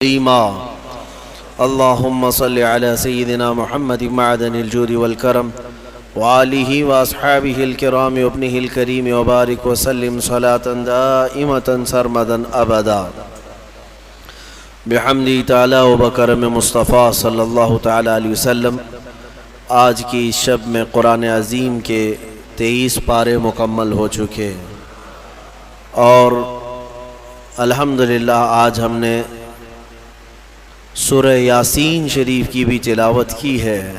كريما اللهم صل على سيدنا محمد معدن الجود والكرم وآله وأصحابه الكرام وابنه الكريم وبارك وسلم صلاة دائمة سرمدا أبدا بحمدی تعالی و بکرم مصطفیٰ صلی اللہ تعالی علیہ وسلم۔ آج کی شب میں قرآن عظیم کے 23 پارے مکمل ہو چکے اور الحمدللہ آج ہم نے سورہ یاسین شریف کی بھی تلاوت کی ہے۔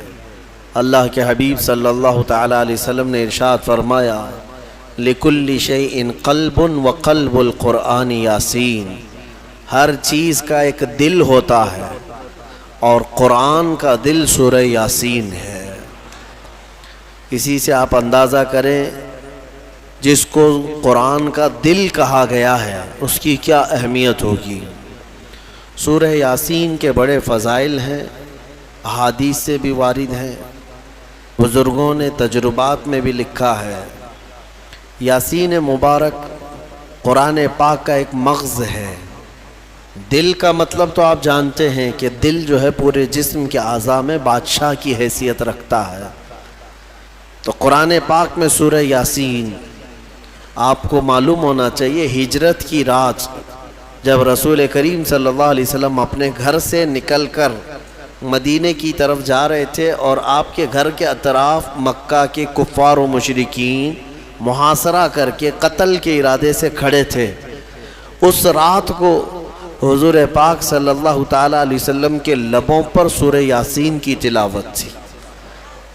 اللہ کے حبیب صلی اللہ تعالی علیہ وسلم نے ارشاد فرمایا لِكُلِّ شَيْءٍ قَلْبٌ وَقَلْبُ الْقُرْآنِ یاسین، ہر چیز کا ایک دل ہوتا ہے اور قرآن کا دل سورہ یاسین ہے۔ اسی سے آپ اندازہ کریں جس کو قرآن کا دل کہا گیا ہے اس کی کیا اہمیت ہوگی۔ سورہ یاسین کے بڑے فضائل ہیں، احادیث سے بھی وارد ہیں، بزرگوں نے تجربات میں بھی لکھا ہے۔ یاسین مبارک قرآن پاک کا ایک مغز ہے۔ دل کا مطلب تو آپ جانتے ہیں کہ دل جو ہے پورے جسم کے اعضاء میں بادشاہ کی حیثیت رکھتا ہے۔ تو قرآن پاک میں سورہ یاسین آپ کو معلوم ہونا چاہیے، ہجرت کی رات جب رسول کریم صلی اللہ علیہ وسلم اپنے گھر سے نکل کر مدینے کی طرف جا رہے تھے اور آپ کے گھر کے اطراف مکہ کے کفار و مشرکین محاصرہ کر کے قتل کے ارادے سے کھڑے تھے، اس رات کو حضور پاک صلی اللہ تعالی علیہ وسلم کے لبوں پر سورہ یاسین کی تلاوت تھی۔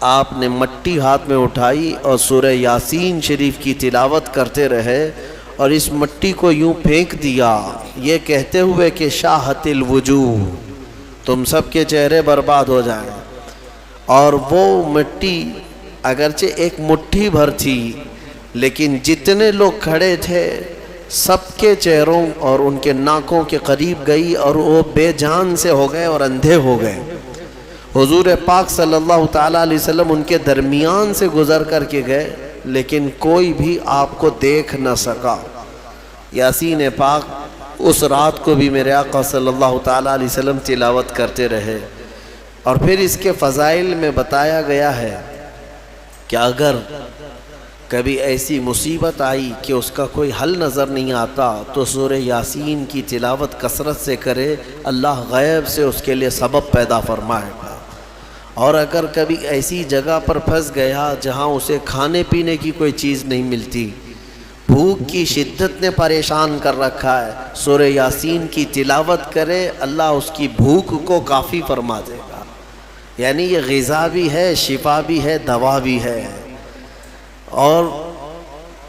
آپ نے مٹی ہاتھ میں اٹھائی اور سورہ یاسین شریف کی تلاوت کرتے رہے اور اس مٹی کو یوں پھینک دیا یہ کہتے ہوئے کہ شاہت الوجوہ، تم سب کے چہرے برباد ہو جائیں۔ اور وہ مٹی اگرچہ ایک مٹھی بھر تھی لیکن جتنے لوگ کھڑے تھے سب کے چہروں اور ان کے ناکوں کے قریب گئی اور وہ بے جان سے ہو گئے اور اندھے ہو گئے۔ حضور پاک صلی اللہ تعالی علیہ وسلم ان کے درمیان سے گزر کر کے گئے لیکن کوئی بھی آپ کو دیکھ نہ سکا۔ یاسین پاک اس رات کو بھی میرے آقا صلی اللہ تعالی علیہ وسلم تلاوت کرتے رہے۔ اور پھر اس کے فضائل میں بتایا گیا ہے کہ اگر کبھی ایسی مصیبت آئی کہ اس کا کوئی حل نظر نہیں آتا تو سورہ یاسین کی تلاوت کثرت سے کرے، اللہ غیب سے اس کے لیے سبب پیدا فرمائے گا۔ اور اگر کبھی ایسی جگہ پر پھنس گیا جہاں اسے کھانے پینے کی کوئی چیز نہیں ملتی، بھوک کی شدت نے پریشان کر رکھا ہے، سورہ یاسین کی تلاوت کرے، اللہ اس کی بھوک کو کافی فرما دے گا۔ یعنی یہ غذا بھی ہے، شفا بھی ہے، دوا بھی ہے۔ اور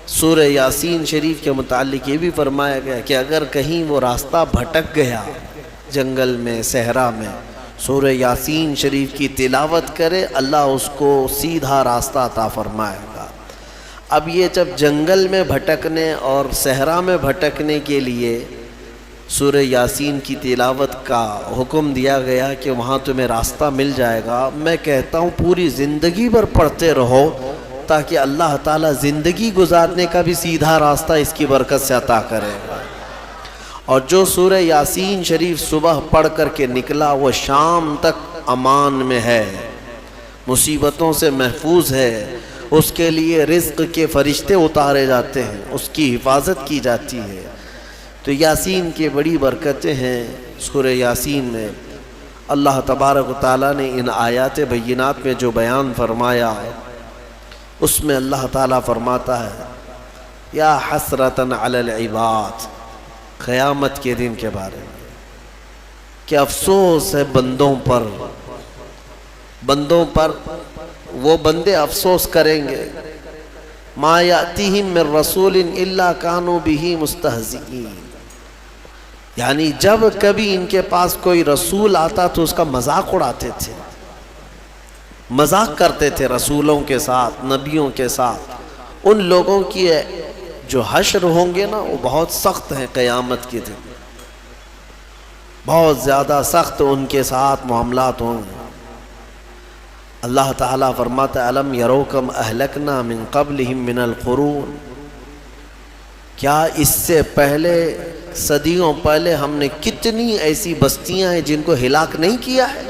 سورہ یاسین شریف کے متعلق یہ بھی فرمایا گیا کہ اگر کہیں وہ راستہ بھٹک گیا جنگل میں، صحرا میں، سورہ یاسین شریف کی تلاوت کرے، اللہ اس کو سیدھا راستہ عطا فرمائے گا۔ اب یہ جب جنگل میں بھٹکنے اور صحرا میں بھٹکنے کے لیے سورہ یاسین کی تلاوت کا حکم دیا گیا کہ وہاں تمہیں راستہ مل جائے گا، میں کہتا ہوں پوری زندگی بھر پڑھتے رہو تاکہ اللہ تعالیٰ زندگی گزارنے کا بھی سیدھا راستہ اس کی برکت سے عطا کرے گا۔ اور جو سورہ یاسین شریف صبح پڑھ کر کے نکلا وہ شام تک امان میں ہے، مصیبتوں سے محفوظ ہے، اس کے لیے رزق کے فرشتے اتارے جاتے ہیں، اس کی حفاظت کی جاتی ہے۔ تو یاسین کی بڑی برکتیں ہیں سورہ یاسین میں۔ اللہ تبارک و تعالیٰ نے ان آیات بینات میں جو بیان فرمایا اس میں اللہ تعالیٰ فرماتا ہے یا حسرتاً علی العباد، قیامت کے دن کے بارے میں کہ افسوس ہے بندوں پر، وہ بندے افسوس کریں گے ما یاتیہم من رسول الا کانوا بہ مستہزئین، یعنی جب کبھی ان کے پاس کوئی رسول آتا تو اس کا مذاق اڑاتے تھے، مذاق کرتے تھے رسولوں کے ساتھ، نبیوں کے ساتھ۔ ان لوگوں کی جو حشر ہوں گے نا وہ بہت سخت ہیں، قیامت کے دن بہت زیادہ سخت ان کے ساتھ معاملات ہوں گے۔ اللہ تعالیٰ فرماتا ہے الم یروا کم اہلکنا من قبلہم من القرون، کیا اس سے پہلے صدیوں پہلے ہم نے کتنی ایسی بستیاں ہیں جن کو ہلاک نہیں کیا ہے؟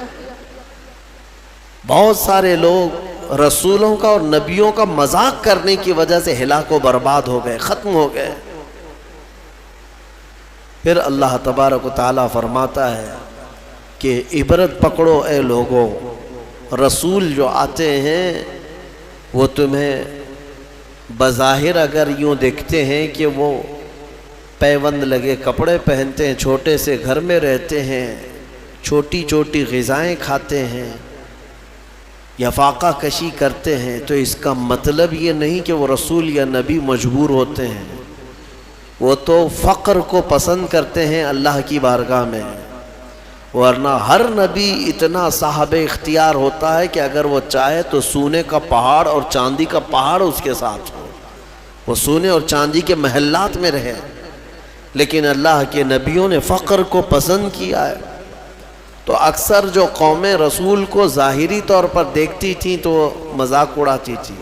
بہت سارے لوگ رسولوں کا اور نبیوں کا مذاق کرنے کی وجہ سے ہلاک و برباد ہو گئے، ختم ہو گئے۔ پھر اللہ تبارک و تعالیٰ فرماتا ہے کہ عبرت پکڑو اے لوگوں، رسول جو آتے ہیں وہ تمہیں بظاہر اگر یوں دیکھتے ہیں کہ وہ پیوند لگے کپڑے پہنتے ہیں، چھوٹے سے گھر میں رہتے ہیں، چھوٹی چھوٹی غذائیں کھاتے ہیں یا فاقہ کشی کرتے ہیں، تو اس کا مطلب یہ نہیں کہ وہ رسول یا نبی مجبور ہوتے ہیں، وہ تو فقر کو پسند کرتے ہیں اللہ کی بارگاہ میں، ورنہ ہر نبی اتنا صاحب اختیار ہوتا ہے کہ اگر وہ چاہے تو سونے کا پہاڑ اور چاندی کا پہاڑ اس کے ساتھ ہو، وہ سونے اور چاندی کے محلات میں رہے، لیکن اللہ کے نبیوں نے فقر کو پسند کیا ہے۔ تو اکثر جو قومیں رسول کو ظاہری طور پر دیکھتی تھیں تو وہ مذاق اڑاتی تھی،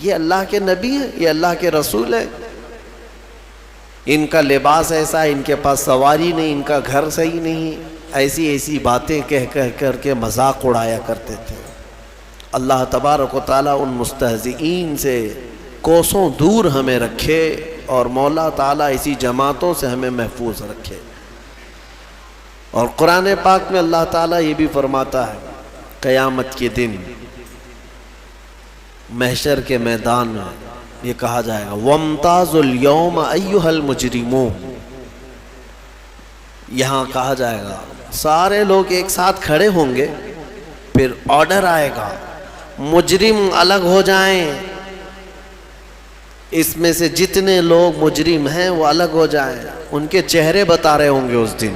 یہ اللہ کے نبی ہیں، یہ اللہ کے رسول ہیں، ان کا لباس ایسا ہے، ان کے پاس سواری نہیں، ان کا گھر صحیح نہیں، ایسی ایسی باتیں کہہ کر کے مذاق اڑایا کرتے تھے۔ اللہ تبارک و تعالیٰ ان مستہزئین سے کوسوں دور ہمیں رکھے، اور مولا تعالیٰ اسی جماعتوں سے ہمیں محفوظ رکھے۔ اور قرآن پاک میں اللہ تعالیٰ یہ بھی فرماتا ہے، قیامت کے دن محشر کے میدان میں یہ کہا جائے گا وَامْتَازُوا الْيَوْمَ أَيُّهَا الْمُجْرِمُونَ، یہاں کہا جائے گا سارے لوگ ایک ساتھ کھڑے ہوں گے، پھر آرڈر آئے گا مجرم الگ ہو جائیں، اس میں سے جتنے لوگ مجرم ہیں وہ الگ ہو جائیں، ان کے چہرے بتا رہے ہوں گے اس دن،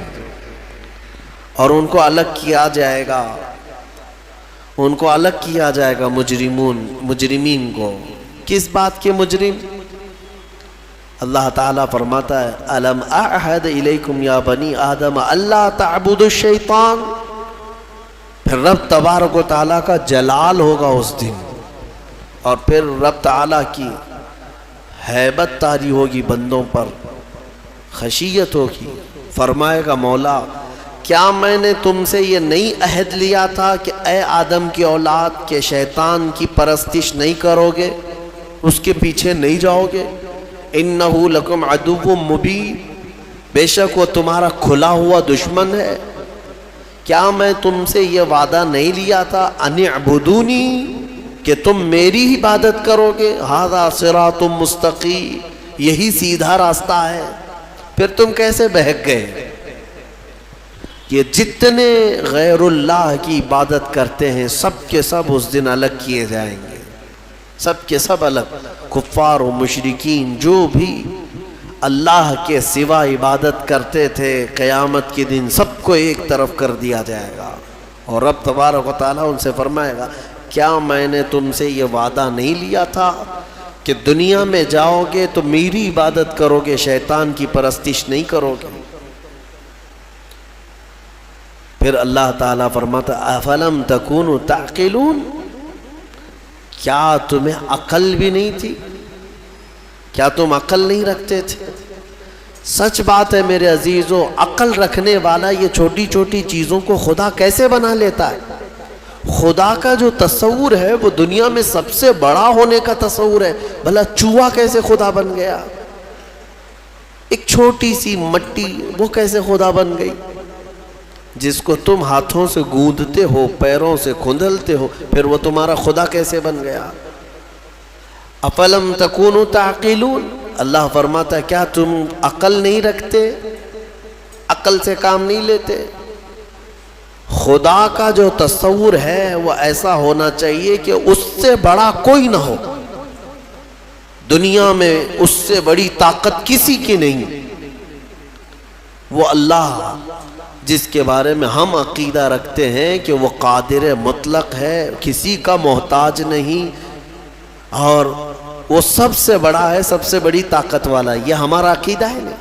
اور ان کو الگ کیا جائے گا، ان کو الگ کیا جائے گا مجرمین کو۔ کس بات کے مجرم؟ اللہ تعالیٰ فرماتا ہے الم اعہد الیکم یا بنی آدم اللہ تعبدوا الشیطان، پھر رب تبارک و تعالیٰ کا جلال ہوگا اس دن، اور پھر رب تعالیٰ کی ہیبت طاری ہوگی بندوں پر، خشیت ہوگی، فرمائے گا مولا کیا میں نے تم سے یہ نہیں عہد لیا تھا کہ اے آدم کی اولاد کے شیطان کی پرستش نہیں کرو گے، اس کے پیچھے نہیں جاؤ گے، انہو لکم عدو مبین، بے شک وہ تمہارا کھلا ہوا دشمن ہے، کیا میں تم سے یہ وعدہ نہیں لیا تھا ان اعبدونی، کہ تم میری عبادت کرو گے، ھذا صراط مستقیم، یہی سیدھا راستہ ہے، پھر تم کیسے بہک گئے؟ یہ جتنے غیر اللہ کی عبادت کرتے ہیں سب کے سب اس دن الگ کیے جائیں گے، سب کے سب الگ، کفار و مشرکین جو بھی اللہ کے سوا عبادت کرتے تھے قیامت کے دن سب کو ایک طرف کر دیا جائے گا، اور رب تبارک و تعالیٰ ان سے فرمائے گا کیا میں نے تم سے یہ وعدہ نہیں لیا تھا کہ دنیا میں جاؤ گے تو میری عبادت کرو گے، شیطان کی پرستش نہیں کرو گے؟ پھر اللہ تعالیٰ فرماتا افلم تکونوا تعقلون، کیا تمہیں عقل بھی نہیں تھی؟ کیا تم عقل نہیں رکھتے تھے؟ سچ بات ہے میرے عزیزو، عقل رکھنے والا یہ چھوٹی چھوٹی چیزوں کو خدا کیسے بنا لیتا ہے؟ خدا کا جو تصور ہے وہ دنیا میں سب سے بڑا ہونے کا تصور ہے، بھلا چوہا کیسے خدا بن گیا؟ ایک چھوٹی سی مٹی وہ کیسے خدا بن گئی؟ جس کو تم ہاتھوں سے گوندتے ہو، پیروں سے کھندلتے ہو، پھر وہ تمہارا خدا کیسے بن گیا؟ افلم تکونوا تعقلون، اللہ فرماتا ہے کیا تم عقل نہیں رکھتے، عقل سے کام نہیں لیتے؟ خدا کا جو تصور ہے وہ ایسا ہونا چاہیے کہ اس سے بڑا کوئی نہ ہو، دنیا میں اس سے بڑی طاقت کسی کی نہیں، وہ اللہ جس کے بارے میں ہم عقیدہ رکھتے ہیں کہ وہ قادر مطلق ہے، کسی کا محتاج نہیں، اور وہ سب سے بڑا ہے، سب سے بڑی طاقت والا، یہ ہمارا عقیدہ ہے نا۔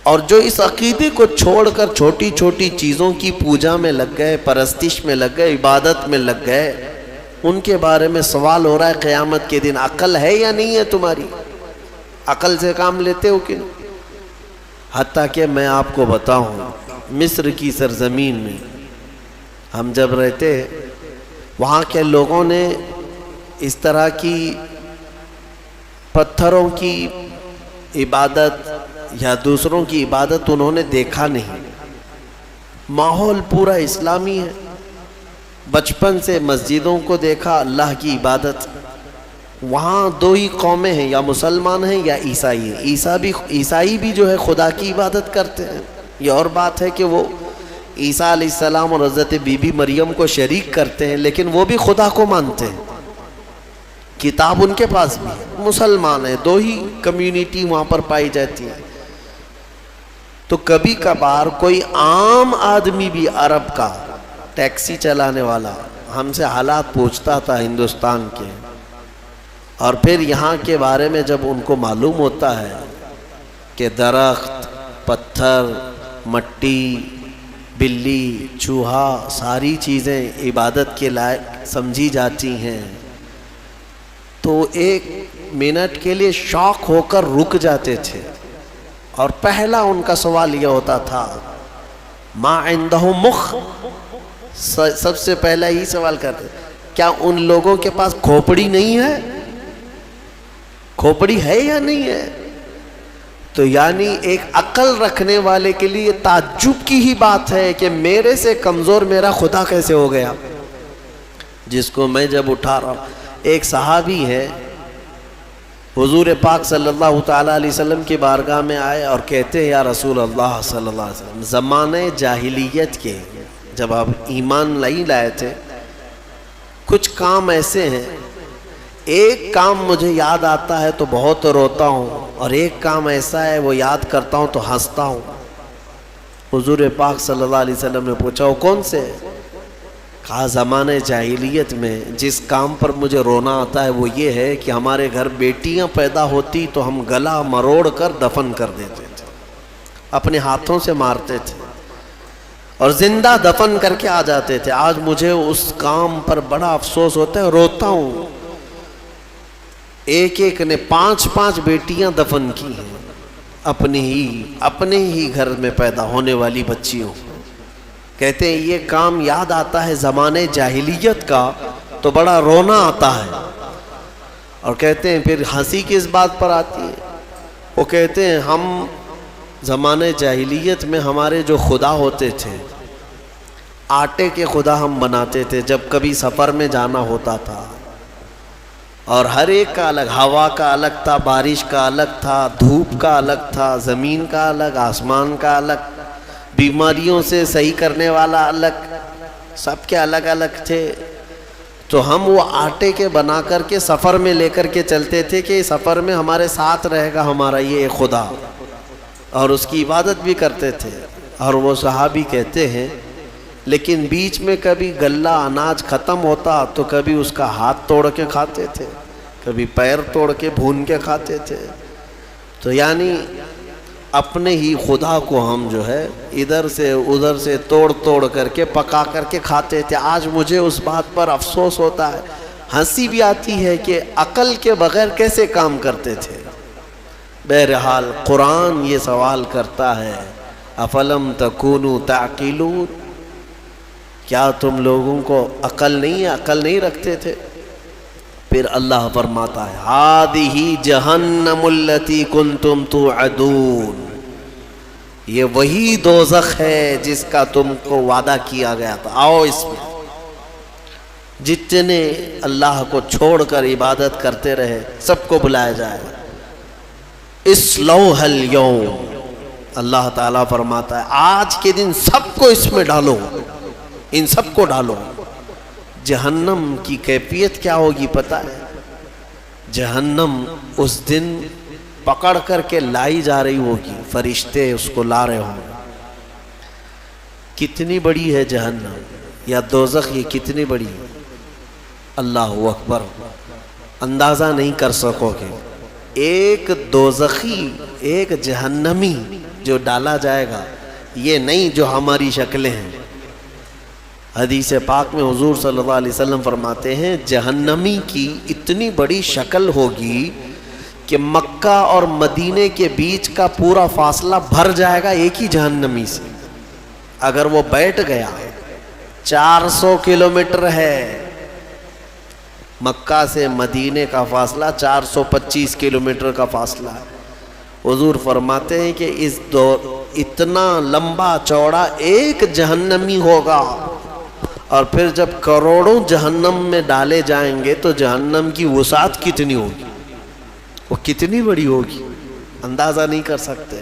اور جو اس عقیدے کو چھوڑ کر چھوٹی چھوٹی چیزوں کی پوجا میں لگ گئے، پرستش میں لگ گئے، عبادت میں لگ گئے، ان کے بارے میں سوال ہو رہا ہے قیامت کے دن عقل ہے یا نہیں ہے تمہاری؟ عقل سے کام لیتے ہو کہ نہیں؟ حتیٰ کہ میں آپ کو بتاؤں، مصر کی سرزمین میں ہم جب رہتے، وہاں کے لوگوں نے اس طرح کی پتھروں کی عبادت یا دوسروں کی عبادت انہوں نے دیکھا نہیں۔ ماحول پورا اسلامی ہے، بچپن سے مسجدوں کو دیکھا، اللہ کی عبادت۔ وہاں دو ہی قومیں ہیں، یا مسلمان ہیں یا عیسائی ہیں۔ عیسائی بھی جو ہے خدا کی عبادت کرتے ہیں۔ یہ اور بات ہے کہ وہ عیسیٰ علیہ السلام اور حضرت بی بی مریم کو شریک کرتے ہیں، لیکن وہ بھی خدا کو مانتے ہیں، کتاب ان کے پاس بھی ہے۔ مسلمان ہیں، دو ہی کمیونٹی وہاں پر پائی جاتی ہے۔ تو کبھی کبھار کوئی عام آدمی بھی عرب کا ٹیکسی چلانے والا ہم سے حالات پوچھتا تھا ہندوستان کے، اور پھر یہاں کے بارے میں جب ان کو معلوم ہوتا ہے کہ درخت، پتھر، مٹی، بلی، چوہا، ساری چیزیں عبادت کے لائق سمجھی جاتی ہیں، تو ایک منٹ کے لیے شاک ہو کر رک جاتے تھے، اور پہلا ان کا سوال یہ ہوتا تھا ما عندہم مخ، سب سے پہلا یہی سوال کرتے، کیا ان لوگوں کے پاس کھوپڑی نہیں ہے؟ کھوپڑی ہے یا نہیں ہے؟ تو یعنی ایک عقل رکھنے والے کے لیے تعجب کی ہی بات ہے کہ میرے سے کمزور میرا خدا کیسے ہو گیا، جس کو میں جب اٹھا رہا ہوں۔ ایک صحابی ہے، حضور پاک صلی اللہ تعالیٰ علیہ وسلم کی بارگاہ میں آئے اور کہتے ہیں یا رسول اللہ صلی اللہ علیہ وسلم، زمانے جاہلیت کے جب آپ ایمان نہیں لائے تھے، کچھ کام ایسے ہیں، ایک کام مجھے یاد آتا ہے تو بہت روتا ہوں، اور ایک کام ایسا ہے وہ یاد کرتا ہوں تو ہنستا ہوں۔ حضور پاک صلی اللہ علیہ وسلم نے پوچھا وہ کون سے؟ کہا زمانے جاہلیت میں جس کام پر مجھے رونا آتا ہے وہ یہ ہے کہ ہمارے گھر بیٹیاں پیدا ہوتی تو ہم گلا مروڑ کر دفن کر دیتے تھے، اپنے ہاتھوں سے مارتے تھے اور زندہ دفن کر کے آ جاتے تھے۔ آج مجھے اس کام پر بڑا افسوس ہوتا ہے، روتا ہوں۔ ایک ایک نے 5 بیٹیاں دفن کی ہیں، اپنے ہی گھر میں پیدا ہونے والی بچیوں۔ کہتے ہیں یہ کام یاد آتا ہے زمانے جاہلیت کا تو بڑا رونا آتا ہے، اور کہتے ہیں پھر ہنسی کس بات پر آتی ہے؟ وہ کہتے ہیں ہم زمانے جاہلیت میں ہمارے جو خدا ہوتے تھے، آٹے کے خدا ہم بناتے تھے جب کبھی سفر میں جانا ہوتا تھا، اور ہر ایک کا الگ، ہوا کا الگ تھا، بارش کا الگ تھا، دھوپ کا الگ تھا، زمین کا الگ، آسمان کا الگ، بیماریوں سے صحیح کرنے والا الگ، سب کے الگ الگ تھے۔ تو ہم وہ آٹے کے بنا کر کے سفر میں لے کر کے چلتے تھے کہ سفر میں ہمارے ساتھ رہے گا ہمارا یہ خدا، اور اس کی عبادت بھی کرتے تھے۔ اور وہ صحابی کہتے ہیں لیکن بیچ میں کبھی غلہ اناج ختم ہوتا تو کبھی اس کا ہاتھ توڑ کے کھاتے تھے، کبھی پیر توڑ کے بھون کے کھاتے تھے۔ تو یعنی اپنے ہی خدا کو ہم جو ہے ادھر سے ادھر سے توڑ کر کے پکا کر کے کھاتے تھے۔ آج مجھے اس بات پر افسوس ہوتا ہے، ہنسی بھی آتی ہے کہ عقل کے بغیر کیسے کام کرتے تھے۔ بہرحال قرآن یہ سوال کرتا ہے افلم تکونوا تعقلون، کیا تم لوگوں کو عقل نہیں رکھتے تھے؟ پھر اللہ فرماتا ہے ہذہ جہنم التی کنتم توعدون، یہ وہی دوزخ ہے جس کا تم کو وعدہ کیا گیا تھا، آؤ اس میں۔ جتنے اللہ کو چھوڑ کر عبادت کرتے رہے سب کو بلایا جائے گا، اصلوها اليوم، اللہ تعالیٰ فرماتا ہے آج کے دن سب کو اس میں ڈالو، ان سب کو ڈالو۔ جہنم کی کیفیت کیا ہوگی پتہ ہے؟ جہنم اس دن پکڑ کر کے لائی جا رہی ہوگی، فرشتے اس کو لا رہے ہوں گے۔ کتنی بڑی ہے جہنم یا دوزخ، یہ کتنی بڑی ہے، اللہ اکبر، اندازہ نہیں کر سکو گے۔ ایک دوزخی، ایک جہنمی جو ڈالا جائے گا، یہ نہیں جو ہماری شکلیں ہیں۔ حدیث پاک میں حضور صلی اللہ علیہ وسلم فرماتے ہیں جہنمی کی اتنی بڑی شکل ہوگی کہ مکہ مکہ اور مدینے کے بیچ کا پورا فاصلہ بھر جائے گا ایک ہی جہنمی سے. اگر وہ بیٹھ گیا 400 کلومیٹر ہے، مکہ سے مدینے کا فاصلہ 425 کلومیٹر کا فاصلہ ہے. حضور فرماتے ہیں کہ اس اتنا لمبا چوڑا ایک جہنمی ہوگا، اور پھر جب کروڑوں جہنم میں ڈالے جائیں گے تو جہنم کی وسعت کتنی ہوگی، وہ کتنی بڑی ہوگی اندازہ نہیں کر سکتے.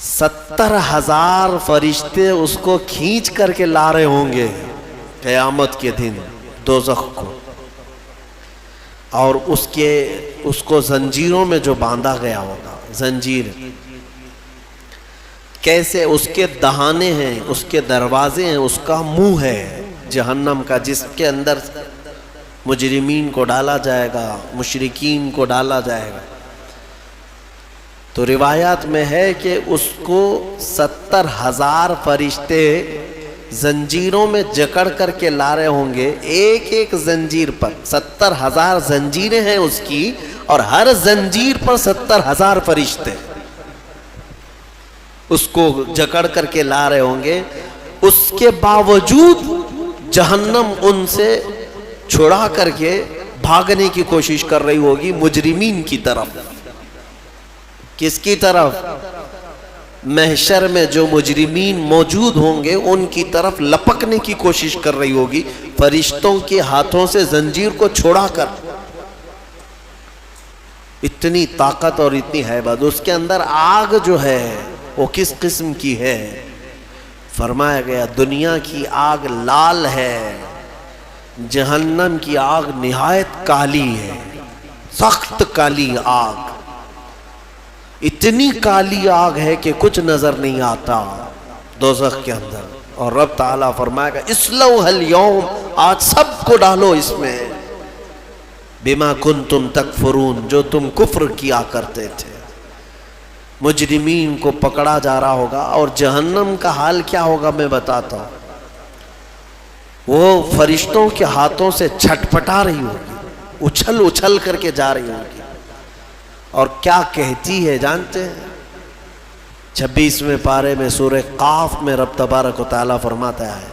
70,000 فرشتے اس کو کھینچ کر کے لا رہے ہوں گے قیامت کے دن دوزخ کو، اور اس کو زنجیروں میں جو باندھا گیا ہوگا، زنجیر کیسے، اس کے دہانے ہیں، اس کے دروازے ہیں، اس کا منہ ہے جہنم کا، جس کے اندر مجرمین کو ڈالا جائے گا، مشرکین کو ڈالا جائے گا. تو روایات میں ہے کہ اس کو 70,000 فرشتے زنجیروں میں جکڑ کر کے لا رہے ہوں گے. ایک ایک زنجیر پر 70,000 زنجیریں ہیں اس کی، اور ہر زنجیر پر 70,000 فرشتے اس کو جکڑ کر کے لا رہے ہوں گے. اس کے باوجود جہنم ان سے چھڑا کر کے بھاگنے کی کوشش کر رہی ہوگی مجرمین کی طرف. کس کی طرف؟ محشر میں جو مجرمین موجود ہوں گے ان کی طرف لپکنے کی کوشش کر رہی ہوگی فرشتوں کے ہاتھوں سے زنجیر کو چھوڑا کر. اتنی طاقت اور اتنی ہیبت. اس کے اندر آگ جو ہے وہ کس قسم کی ہے؟ فرمایا گیا دنیا کی آگ لال ہے، جہنم کی آگ نہایت کالی ہے، سخت کالی آگ. اتنی کالی آگ ہے کہ کچھ نظر نہیں آتا دوزخ کے اندر. اور رب تعالیٰ فرمائے گا اسلوھا اليوم، آج سب کو ڈالو اس میں، بما کنتم تکفرون، جو تم کفر کیا کرتے تھے. مجرمین کو پکڑا جا رہا ہوگا. اور جہنم کا حال کیا ہوگا میں بتاتا ہوں. وہ فرشتوں کے ہاتھوں سے چھٹپٹا رہی ہوگی، اچھل اچھل کر کے جا رہی ہوگی. اور کیا کہتی ہے جانتے ہیں؟ 26ویں پارے میں سورہ قاف میں رب تبارک و تعالیٰ فرماتا ہے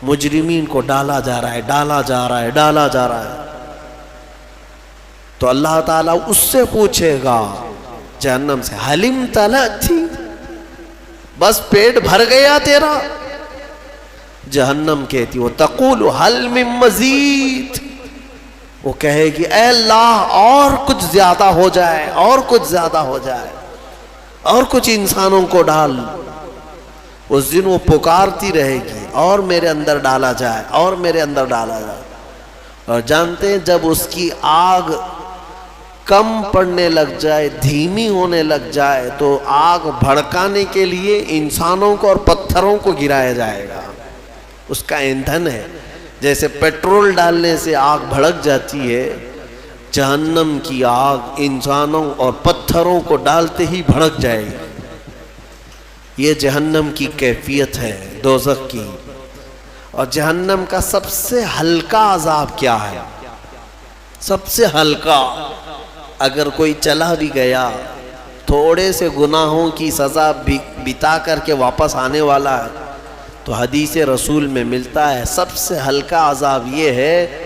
مجرمین کو ڈالا جا رہا ہے، ڈالا جا رہا ہے، ڈالا جا رہا ہے. تو اللہ تعالیٰ اس سے پوچھے گا جہنم سے حلم تلأتی، بس پیٹ بھر گیا تیرا؟ جہنم کہتی وہ تقول حل من مزید، وہ کہے گی اے اللہ اور کچھ زیادہ ہو جائے، اور کچھ زیادہ ہو جائے، اور کچھ انسانوں کو ڈال. اس دن وہ پکارتی رہے گی اور میرے اندر ڈالا جائے، اور میرے اندر ڈالا جائے. اور جانتے ہیں جب اس کی آگ کم پڑنے لگ جائے، دھیمی ہونے لگ جائے، تو آگ بھڑکانے کے لیے انسانوں کو اور پتھروں کو گرایا جائے گا. اس کا ایندھن ہے. جیسے پیٹرول ڈالنے سے آگ بھڑک جاتی ہے، جہنم کی آگ انسانوں اور پتھروں کو ڈالتے ہی بھڑک جائے گی. یہ جہنم کی کیفیت ہے دوزخ کی. اور جہنم کا سب سے ہلکا عذاب کیا ہے؟ سب سے ہلکا، اگر کوئی چلا بھی گیا، تھوڑے سے گناہوں کی سزا بتا کر کے واپس آنے والا ہے، تو حدیث رسول میں ملتا ہے سب سے ہلکا عذاب یہ ہے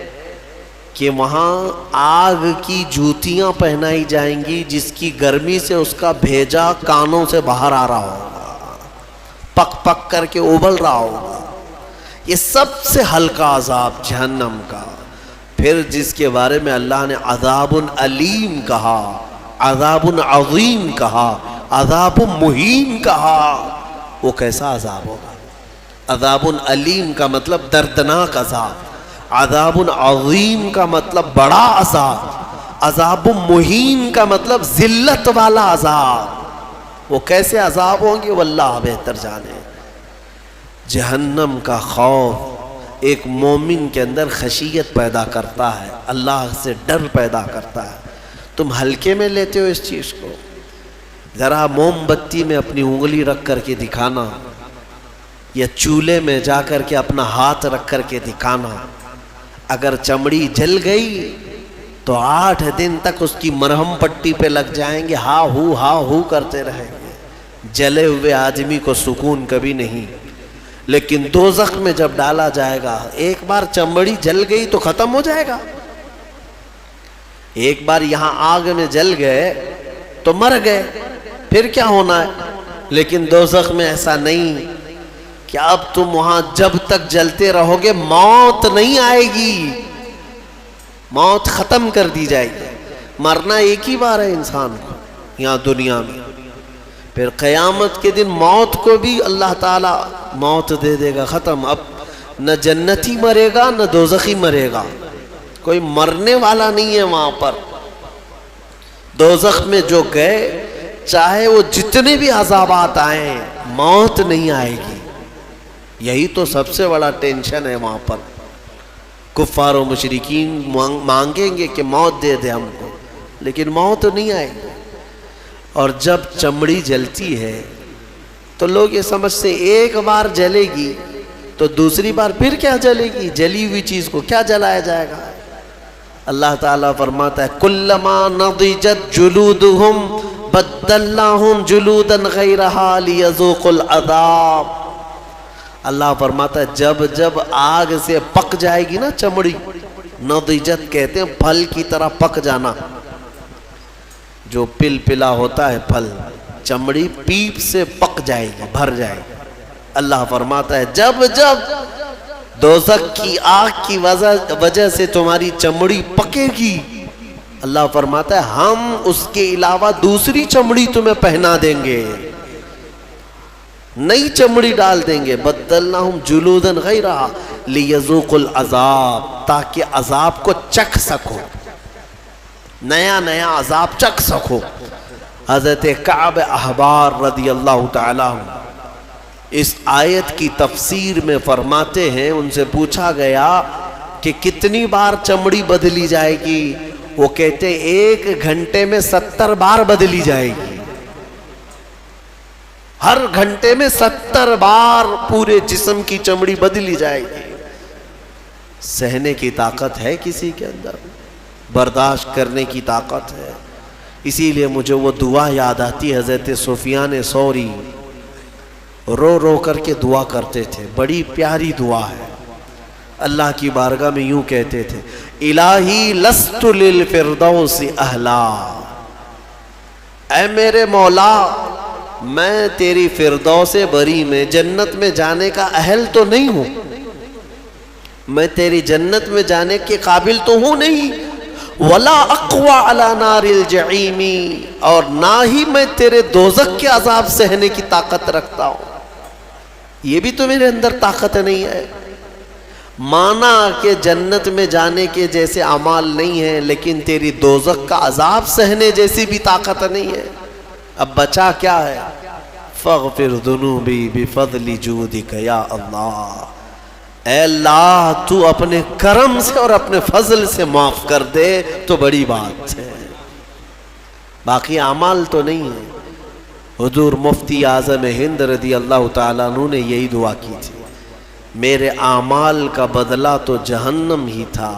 کہ وہاں آگ کی جوتیاں پہنائی جائیں گی جس کی گرمی سے اس کا بھیجا کانوں سے باہر آ رہا ہوگا، پک پک کر کے ابل رہا ہوگا. یہ سب سے ہلکا عذاب جہنم کا. پھر جس کے بارے میں اللہ نے عذاب علیم کہا، عذاب عظیم کہا، عذاب مہین کہا، وہ کیسا عذاب ہوگا؟ عذاب علیم کا مطلب دردناک عذاب، عذاب عظیم کا مطلب بڑا عذاب، عذاب مہین کا مطلب ذلت والا عذاب. وہ کیسے عذاب ہوں گے واللہ بہتر جانے. جہنم کا خوف ایک مومن کے اندر خشیت پیدا کرتا ہے، اللہ سے ڈر پیدا کرتا ہے. تم ہلکے میں لیتے ہو اس چیز کو. ذرا موم بتی میں اپنی انگلی رکھ کر کے دکھانا، یا چولہے میں جا کر کے اپنا ہاتھ رکھ کر کے دکھانا، اگر چمڑی جل گئی تو 8 دن تک اس کی مرہم پٹی پہ لگ جائیں گے، ہا ہو کرتے رہیں گے، جلے ہوئے آدمی کو سکون کبھی نہیں۔ لیکن دوزخ میں جب ڈالا جائے گا، ایک بار چمڑی جل گئی تو ختم ہو جائے گا، ایک بار یہاں آگ میں جل گئے تو مر گئے، پھر کیا ہونا ہے؟ لیکن دوزخ میں ایسا نہیں کہ اب تم وہاں جب تک جلتے رہو گے موت نہیں آئے گی، موت ختم کر دی جائے گی۔ مرنا ایک ہی بار ہے انسان کو یہاں دنیا میں، پھر قیامت کے دن موت کو بھی اللہ تعالیٰ موت دے دے گا، ختم۔ اب نہ جنتی مرے گا نہ دوزخی مرے گا، کوئی مرنے والا نہیں ہے وہاں پر۔ دوزخ میں جو گئے چاہے وہ جتنے بھی عذابات آئیں موت نہیں آئے گی، یہی تو سب سے بڑا ٹینشن ہے وہاں پر۔ کفار و مشرکین مانگیں گے کہ موت دے دے ہم کو، لیکن موت نہیں آئے گی۔ اور جب چمڑی جلتی ہے تو لوگ یہ سمجھتے ایک بار جلے گی تو دوسری بار پھر کیا جلے گی، جلی ہوئی چیز کو کیا جلایا جائے گا؟ اللہ تعالیٰ فرماتا ہے کلما نضجت جلودہم بدلناہم جلودا غیرہا لیذوقوا العذاب۔ اللہ فرماتا ہے جب جب آگ سے پک جائے گی نا چمڑی، نضجت کہتے ہیں پھل کی طرح پک جانا، جو پل پلا ہوتا ہے پھل، چمڑی پیپ سے پک جائے گی، بھر جائے گی۔ اللہ فرماتا ہے جب جب دوزخ کی آگ کی وجہ سے تمہاری چمڑی پکے گی، اللہ فرماتا ہے ہم اس کے علاوہ دوسری چمڑی تمہیں پہنا دیں گے، نئی چمڑی ڈال دیں گے، بدلناہم جلودا غیرہا لیذوقوا العذاب، تاکہ عذاب کو چکھ سکو، نیا نیا عذاب چکھ سکو۔ حضرت کعب احبار رضی اللہ تعالیٰ عنہ اس آیت کی تفسیر میں فرماتے ہیں، ان سے پوچھا گیا کہ کتنی بار چمڑی بدلی جائے گی؟ وہ کہتے 1 گھنٹے میں 70 بار بدلی جائے گی، ہر گھنٹے میں 70 بار پورے جسم کی چمڑی بدلی جائے گی۔ سہنے کی طاقت ہے کسی کے اندر؟ برداشت کرنے کی طاقت ہے؟ اسی لیے مجھے وہ دعا یاد آتی، حضرت سفیان ثوری رو رو کر کے دعا کرتے تھے، بڑی پیاری دعا ہے، اللہ کی بارگاہ میں یوں کہتے تھے الہی لست للفردوس اہلا، اے میرے مولا میں تیری فردوس بری میں جنت میں جانے کا اہل تو نہیں ہوں، میں تیری جنت میں جانے کے قابل تو ہوں نہیں، ولا اقوی علی نار الجحیم، اور نہ ہی میں تیرے دوزخ کے عذاب سہنے کی طاقت رکھتا ہوں، یہ بھی تو میرے اندر طاقت نہیں ہے۔ مانا کہ جنت میں جانے کے جیسے اعمال نہیں ہیں، لیکن تیری دوزخ کا عذاب سہنے جیسی بھی طاقت نہیں ہے، اب بچا کیا ہے؟ فاغفر ذنوبی بفضل جودک یا اللہ، اے اللہ تو اپنے کرم سے اور اپنے فضل سے معاف کر دے تو بڑی بات ہے، باقی اعمال تو نہیں ہے۔ حضور مفتی اعظم ہند رضی اللہ تعالیٰ عنہ نے یہی دعا کی تھی، میرے اعمال کا بدلہ تو جہنم ہی تھا،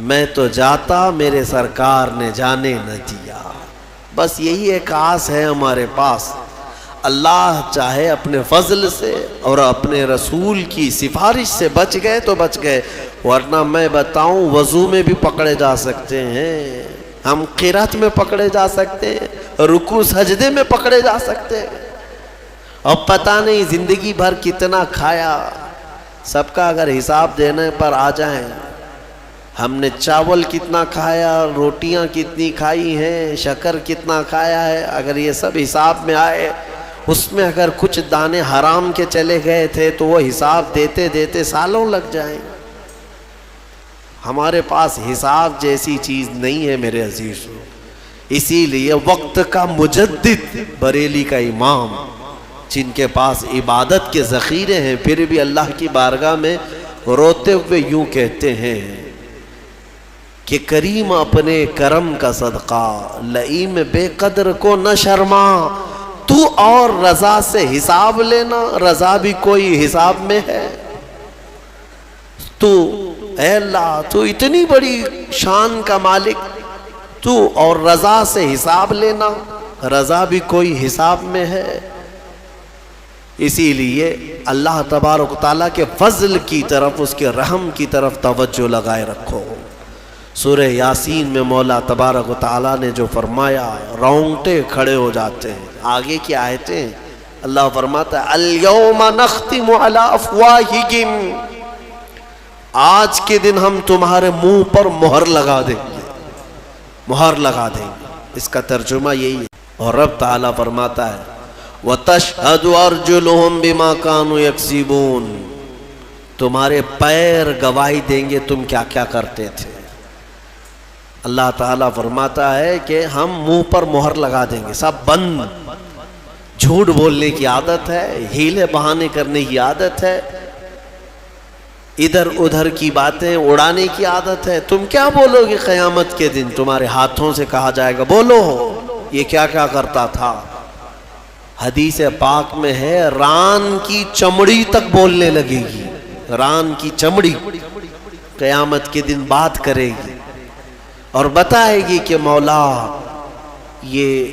میں تو جاتا میرے سرکار نے جانے نہ دیا۔ بس یہی ایک آس ہے ہمارے پاس، اللہ چاہے اپنے فضل سے اور اپنے رسول کی سفارش سے بچ گئے تو بچ گئے، ورنہ میں بتاؤں وضو میں بھی پکڑے جا سکتے ہیں، ہم قرات میں پکڑے جا سکتے ہیں، رکوع سجدے میں پکڑے جا سکتے ہیں، اب پتہ نہیں زندگی بھر کتنا کھایا، سب کا اگر حساب دینے پر آ جائیں، ہم نے چاول کتنا کھایا، روٹیاں کتنی کھائی ہیں، شکر کتنا کھایا ہے، اگر یہ سب حساب میں آئے، اس میں اگر کچھ دانے حرام کے چلے گئے تھے تو وہ حساب دیتے دیتے سالوں لگ جائیں۔ ہمارے پاس حساب جیسی چیز نہیں ہے میرے عزیزو، اسی لیے وقت کا مجدد بریلی کا امام، جن کے پاس عبادت کے ذخیرے ہیں، پھر بھی اللہ کی بارگاہ میں روتے ہوئے یوں کہتے ہیں کہ کریم اپنے کرم کا صدقہ، لئیم بے قدر کو نہ شرما، تو اور رضا سے حساب لینا، رضا بھی کوئی حساب میں ہے، تو اے اللہ تو اتنی بڑی شان کا مالک تو، اور رضا سے حساب لینا، رضا بھی کوئی حساب میں ہے؟ اسی لیے اللہ تبارک و تعالیٰ کے فضل کی طرف، اس کے رحم کی طرف توجہ لگائے رکھو۔ سورہ یاسین میں مولا تبارک و تعالیٰ نے جو فرمایا، رونگٹے کھڑے ہو جاتے ہیں۔ آگے کی آیتیں اللہ فرماتا ہے الیوم نختم علی افواہہم، آج کے دن ہم تمہارے منہ پر مہر لگا دیں گے، مہر لگا دیں گے۔ اس کا ترجمہ یہی ہے۔ اور رب تعالیٰ فرماتا ہے وَتَشْهَدُ أَرْجُلُهُمْ بِمَا كَانُوا يَكْسِبُونَ، تمہارے پیر گواہی دیں گے تم کیا کیا کرتے تھے۔ اللہ تعالیٰ فرماتا ہے کہ ہم منہ پر مہر لگا دیں گے، سب بند۔ جھوٹ بولنے کی عادت ہے، ہیلے بہانے کرنے کی عادت ہے، ادھر ادھر کی باتیں اڑانے کی عادت ہے۔ تم کیا بولو گے قیامت کے دن؟ تمہارے ہاتھوں سے کہا جائے گا بولو یہ کیا کیا کرتا تھا۔ حدیث پاک میں ہے ران کی چمڑی تک بولنے لگے گی، ران کی چمڑی قیامت کے دن بات کرے گی اور بتائے گی کہ مولا یہ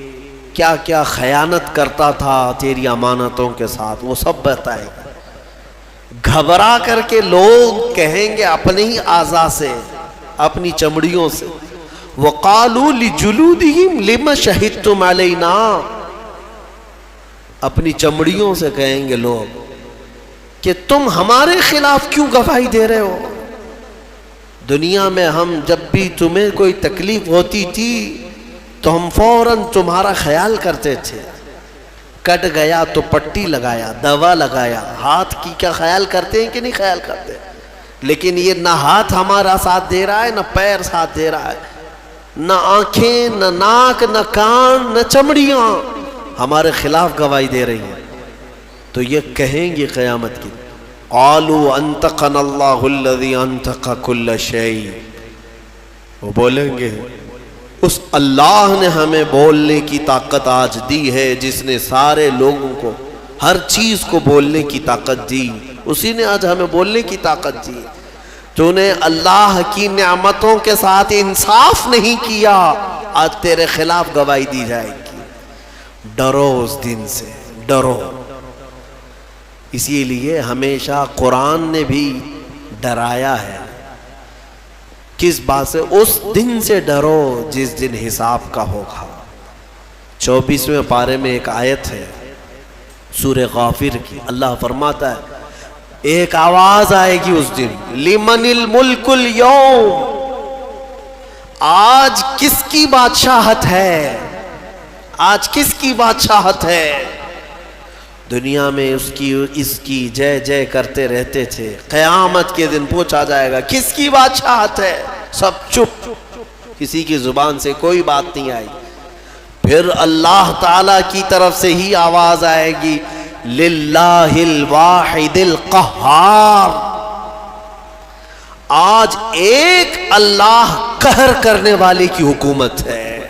کیا کیا خیانت کرتا تھا تیری امانتوں کے ساتھ، وہ سب بتائے گا۔ گھبرا کر کے لوگ کہیں گے اپنے ہی اعضاء سے، اپنی چمڑیوں سے، وَقَالُوا لِجُلُودِهِمْ لِمَ شَهِدْتُمْ عَلَيْنَا، اپنی چمڑیوں سے کہیں گے لوگ کہ تم ہمارے خلاف کیوں گواہی دے رہے ہو؟ دنیا میں ہم جب بھی تمہیں کوئی تکلیف ہوتی تھی تو ہم فوراً تمہارا خیال کرتے تھے، کٹ گیا تو پٹی لگایا، دوا لگایا، ہاتھ کی کیا خیال کرتے ہیں کہ نہیں خیال کرتے؟ لیکن یہ نہ ہاتھ ہمارا ساتھ دے رہا ہے، نہ پیر ساتھ دے رہا ہے، نہ آنکھیں، نہ ناک، نہ کان، نہ چمڑیاں ہمارے خلاف گواہی دے رہی ہیں۔ تو یہ کہیں گے قیامت کی قالوا انطقنا اللہ الذی انطق کل شیء، وہ بولیں گے اس اللہ نے ہمیں بولنے کی طاقت آج دی ہے، جس نے سارے لوگوں کو ہر چیز کو بولنے کی طاقت دی، اسی نے آج ہمیں بولنے کی طاقت دی۔ تو نے اللہ کی نعمتوں کے ساتھ انصاف نہیں کیا، آج تیرے خلاف گواہی دی جائے گی۔ ڈرو اس دن سے، ڈرو۔ اسی لیے ہمیشہ قرآن نے بھی ڈرایا ہے۔ کس بات سے؟ اس دن سے ڈرو جس دن حساب کا ہوگا۔ 24ویں پارے میں ایک آیت ہے سورہ غافر کی، اللہ فرماتا ہے ایک آواز آئے گی اس دن، لمن الملک اليوم، آج کس کی بادشاہت ہے؟ آج کس کی بادشاہت ہے؟ دنیا میں اس کی جے جے کرتے رہتے تھے، قیامت کے دن پوچھا جائے گا کس کی بادشاہت ہے؟ سب چپ، کسی کی زبان سے کوئی بات نہیں آئی۔ پھر اللہ تعالی کی طرف سے ہی آواز آئے گی للہ الواحد القہار، آج ایک اللہ قہر کرنے والے کی حکومت ہے،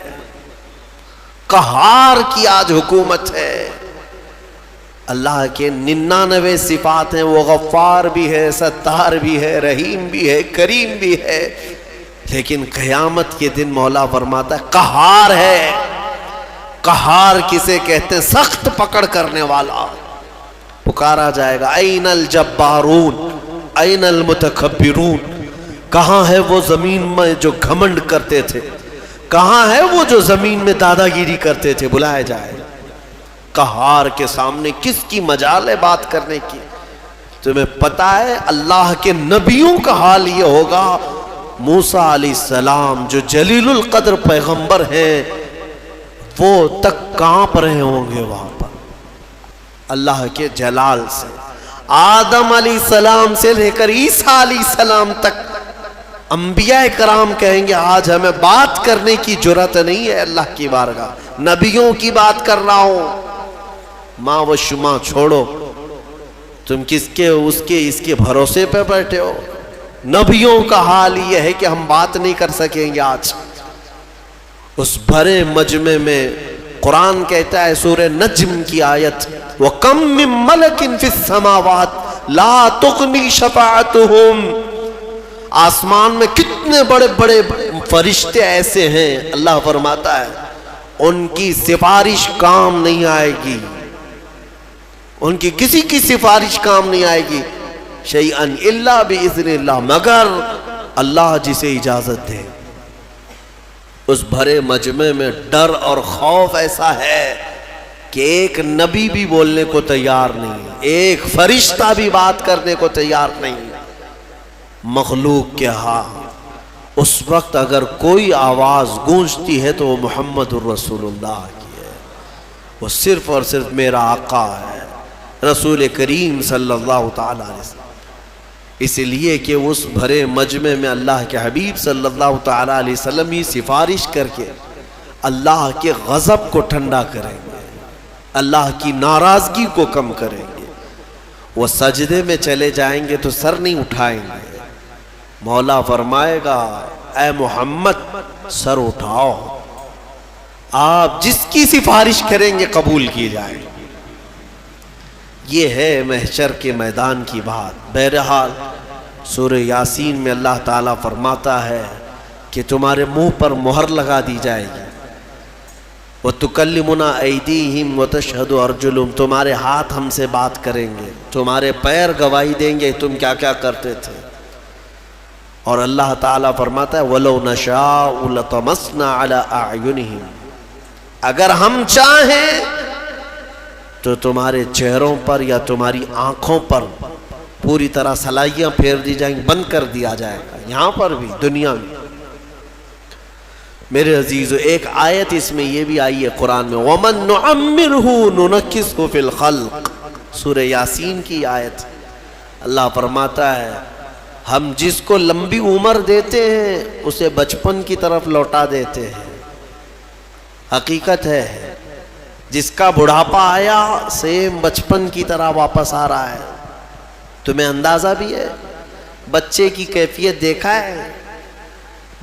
قہار کی آج حکومت ہے۔ اللہ کے 99 صفات ہیں، وہ غفار بھی ہے، ستار بھی ہے، رحیم بھی ہے، کریم بھی ہے، لیکن قیامت کے دن مولا فرماتا ہے قہار ہے۔ قہار کسے کہتے ہیں؟ سخت پکڑ کرنے والا۔ پکارا جائے گا این الجبارون این المتکبرون، کہاں ہے وہ زمین میں جو گھمنڈ کرتے تھے؟ کہاں ہے وہ جو زمین میں دادا گیری کرتے تھے؟ بلائے جائے۔ قہار کے سامنے کس کی مجال ہے بات کرنے کی؟ تمہیں پتا ہے اللہ کے نبیوں کا حال یہ ہوگا، موسیٰ علیہ السلام جو جلیل القدر پیغمبر ہیں وہ تک کانپ رہے ہوں گے وہاں پر اللہ کے جلال سے۔ آدم علیہ السلام سے لے کر عیسیٰ علیہ السلام تک انبیاء کرام کہیں گے آج ہمیں بات کرنے کی جرات نہیں ہے اللہ کی بارگاہ، نبیوں کی بات کر رہا ہوں۔ ماں و شما چھوڑو، تم کس کے اس کے بھروسے پہ بیٹھے ہو؟ نبیوں کا حال یہ ہے کہ ہم بات نہیں کر سکیں گے آج۔ اس بھرے مجمع میں قرآن کہتا ہے سورہ نجم کی آیت وَكَمْ مِن مَلَكٍ فِي السَّمَاوَاتِ لَا تُغْنِي شَفَاعَتُهُمْ، آسمان میں کتنے بڑے بڑے فرشتے ایسے ہیں، اللہ فرماتا ہے ان کی سفارش کام نہیں آئے گی، ان کی کسی کی سفارش کام نہیں آئے گی، شیئن الا باذن اللہ، مگر اللہ جسے اجازت دے۔ اس بھرے مجمع میں ڈر اور خوف ایسا ہے کہ ایک نبی بھی بولنے کو تیار نہیں، ایک فرشتہ بھی بات کرنے کو تیار نہیں۔ مخلوق کے ہاں اس وقت اگر کوئی آواز گونجتی ہے تو وہ محمد الرسول اللہ کی ہے، وہ صرف اور صرف میرا آقا ہے، رسول کریم صلی اللہ تعالی علیہ وسلم۔ اس لیے کہ اس بھرے مجمع میں اللہ کے حبیب صلی اللہ تعالی علیہ وسلم ہی سفارش کر کے اللہ کے غضب کو ٹھنڈا کریں گے، اللہ کی ناراضگی کو کم کریں گے۔ وہ سجدے میں چلے جائیں گے تو سر نہیں اٹھائیں گے، مولا فرمائے گا اے محمد سر اٹھاؤ، آپ جس کی سفارش کریں گے قبول کی جائے۔ یہ ہے محشر کے میدان کی بات۔ بہرحال سورہ یاسین میں اللہ تعالیٰ فرماتا ہے کہ تمہارے منہ پر مہر لگا دی جائے گی، وَتُكَلِّمُنَا أَيْدِيهِمْ وَتَشْهَدُ أَرْجُلُهُمْ، تمہارے ہاتھ ہم سے بات کریں گے، تمہارے پیر گواہی دیں گے تم کیا کیا کرتے تھے۔ اور اللہ تعالیٰ فرماتا ہے وَلَوْ نَشَاءُ لَطَمَسْنَا عَلَىٰ أَعْيُنِهِمْ، اگر ہم چاہیں تو تمہارے چہروں پر یا تمہاری آنکھوں پر پوری طرح سلائیاں پھیر دی جائیں گی، بند کر دیا جائے گا، یہاں پر بھی دنیا میں۔ میرے عزیزو ایک آیت اس میں یہ بھی آئی ہے قرآن میں، وَمَن نُعَمِّرْهُ نُنَكِّسْهُ فِي الْخَلْقِ، سورہ یاسین کی آیت۔ اللہ فرماتا ہے ہم جس کو لمبی عمر دیتے ہیں اسے بچپن کی طرف لوٹا دیتے ہیں۔ حقیقت ہے جس کا بڑھاپا آیا سیم بچپن کی طرح واپس آ رہا ہے۔ تمہیں اندازہ بھی ہے، بچے کی کیفیت دیکھا ہے؟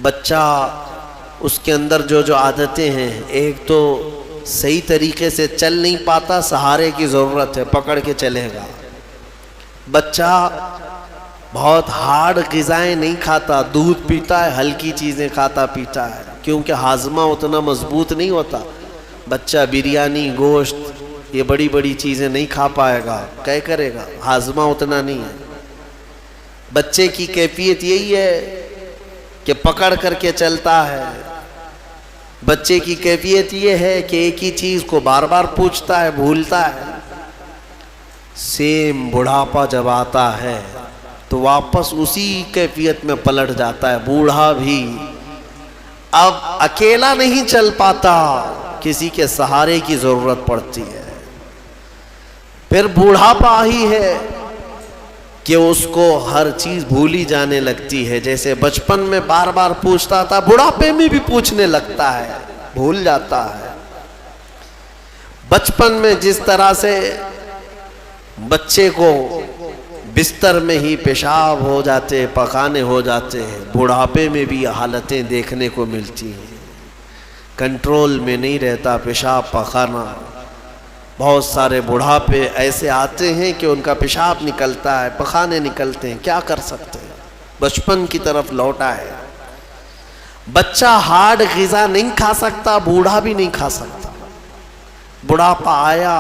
بچہ اس کے اندر جو جو عادتیں ہیں، ایک تو صحیح طریقے سے چل نہیں پاتا، سہارے کی ضرورت ہے، پکڑ کے چلے گا۔ بچہ بہت ہارڈ غذائیں نہیں کھاتا، دودھ پیتا ہے، ہلکی چیزیں کھاتا پیتا ہے، کیونکہ ہاضمہ اتنا مضبوط نہیں ہوتا۔ بچہ بریانی، گوشت، یہ بڑی بڑی چیزیں نہیں کھا پائے گا، کیا کرے گا؟ ہاضمہ اتنا نہیں ہے۔ بچے کی کیفیت یہی ہے کہ پکڑ کر کے چلتا ہے۔ بچے کی کیفیت یہ ہے کہ ایک ہی چیز کو بار بار پوچھتا ہے، بھولتا ہے۔ سیم بڑھاپا جب آتا ہے تو واپس اسی کیفیت میں پلٹ جاتا ہے۔ بوڑھا بھی اب اکیلا نہیں چل پاتا، کسی کے سہارے کی ضرورت پڑتی ہے۔ پھر بوڑھاپا ہی ہے کہ اس کو ہر چیز بھولی جانے لگتی ہے، جیسے بچپن میں بار بار پوچھتا تھا، بڑھاپے میں بھی پوچھنے لگتا ہے، بھول جاتا ہے۔ بچپن میں جس طرح سے بچے کو بستر میں ہی پیشاب ہو جاتے، پخانے ہو جاتے ہیں، بڑھاپے میں بھی حالتیں دیکھنے کو ملتی ہیں، کنٹرول میں نہیں رہتا پیشاب پخانا۔ بہت سارے بڑھاپے ایسے آتے ہیں کہ ان کا پیشاب نکلتا ہے، پخانے نکلتے ہیں، کیا کر سکتے ہیں؟ بچپن کی طرف لوٹا ہے۔ بچہ ہارڈ غذا نہیں کھا سکتا، بوڑھا بھی نہیں کھا سکتا۔ بڑھاپا آیا،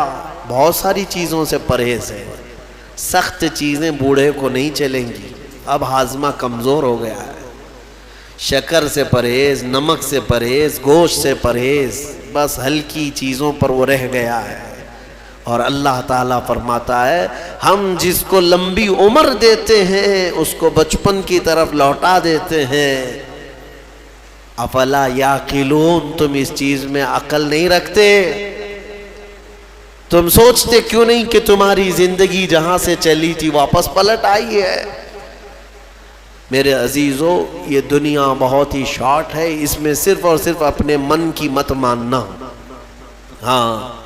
بہت ساری چیزوں سے پرہیز ہے، سخت چیزیں بوڑھے کو نہیں چلیں گی، اب ہاضمہ کمزور ہو گیا ہے۔ شکر سے پرہیز، نمک سے پرہیز، گوشت سے پرہیز، بس ہلکی چیزوں پر وہ رہ گیا ہے۔ اور اللہ تعالیٰ فرماتا ہے ہم جس کو لمبی عمر دیتے ہیں اس کو بچپن کی طرف لوٹا دیتے ہیں۔ افلا یعقلون، تم اس چیز میں عقل نہیں رکھتے؟ تم سوچتے کیوں نہیں کہ تمہاری زندگی جہاں سے چلی تھی واپس پلٹ آئی ہے؟ میرے عزیزو، یہ دنیا بہت ہی شارٹ ہے، اس میں صرف اور صرف اپنے من کی مت ماننا۔ ہاں،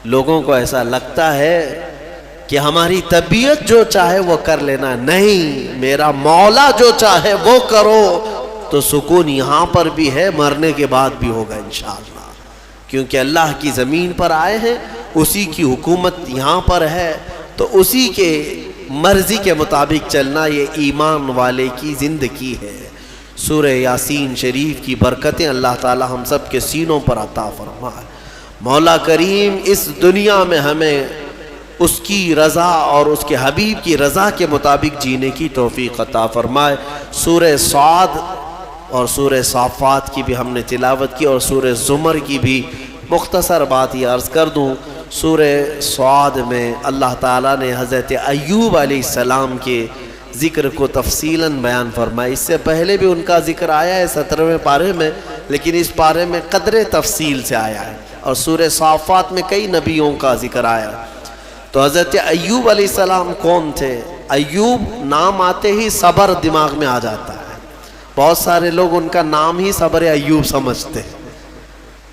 لوگوں کو ایسا لگتا ہے کہ ہماری طبیعت جو چاہے وہ کر لینا، نہیں، میرا مولا جو چاہے وہ کرو، تو سکون یہاں پر بھی ہے، مرنے کے بعد بھی ہوگا انشاءاللہ، کیونکہ اللہ کی زمین پر آئے ہیں، اسی کی حکومت یہاں پر ہے، تو اسی کے مرضی کے مطابق چلنا یہ ایمان والے کی زندگی ہے۔ سورہ یاسین شریف کی برکتیں اللہ تعالی ہم سب کے سینوں پر عطا فرمائے۔ مولا کریم اس دنیا میں ہمیں اس کی رضا اور اس کے حبیب کی رضا کے مطابق جینے کی توفیق عطا فرمائے۔ سورہ صاد اور سورہ صافات کی بھی ہم نے تلاوت کی، اور سورہ زمر کی بھی مختصر بات یہ عرض کر دوں۔ سورہ صاد میں اللہ تعالیٰ نے حضرت ایوب علیہ السلام کے ذکر کو تفصیلاً بیان فرمایا۔ اس سے پہلے بھی ان کا ذکر آیا ہے 17ویں پارے میں، لیکن اس پارے میں قدر تفصیل سے آیا ہے، اور سورہ صافات میں کئی نبیوں کا ذکر آیا۔ تو حضرت ایوب علیہ السلام کون تھے؟ ایوب نام آتے ہی صبر دماغ میں آ جاتا ہے۔ بہت سارے لوگ ان کا نام ہی صبر ایوب سمجھتے ہیں،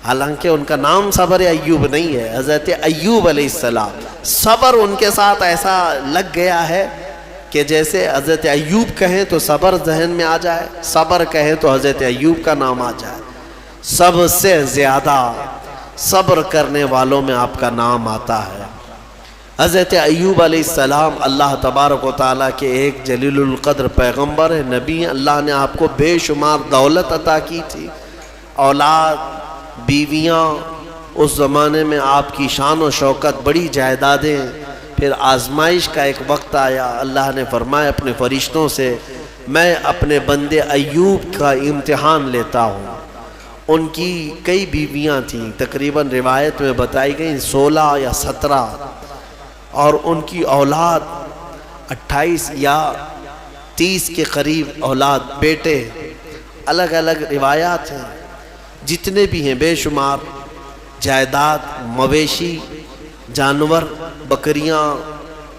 حالانکہ ان کا نام صبر ایوب نہیں ہے۔ حضرت ایوب علیہ السلام، صبر ان کے ساتھ ایسا لگ گیا ہے کہ جیسے حضرت ایوب کہیں تو صبر ذہن میں آ جائے، صبر کہیں تو حضرت ایوب کا نام آ جائے۔ سب سے زیادہ صبر کرنے والوں میں آپ کا نام آتا ہے۔ حضرت ایوب علیہ السلام اللہ تبارک و تعالیٰ کے ایک جلیل القدر پیغمبر ہے، نبی ہیں۔ اللہ نے آپ کو بے شمار دولت عطا کی تھی، اولاد، بیویاں، اس زمانے میں آپ کی شان و شوکت، بڑی جائیدادیں۔ پھر آزمائش کا ایک وقت آیا، اللہ نے فرمایا اپنے فرشتوں سے، میں اپنے بندے ایوب کا امتحان لیتا ہوں۔ ان کی کئی بیویاں تھیں، تقریباً روایت میں بتائی گئیں 16 یا 17، اور ان کی اولاد 28 یا 30 کے قریب اولاد، بیٹے، الگ الگ روایات ہیں، جتنے بھی ہیں بے شمار، جائیداد، مویشی، جانور، بکریاں،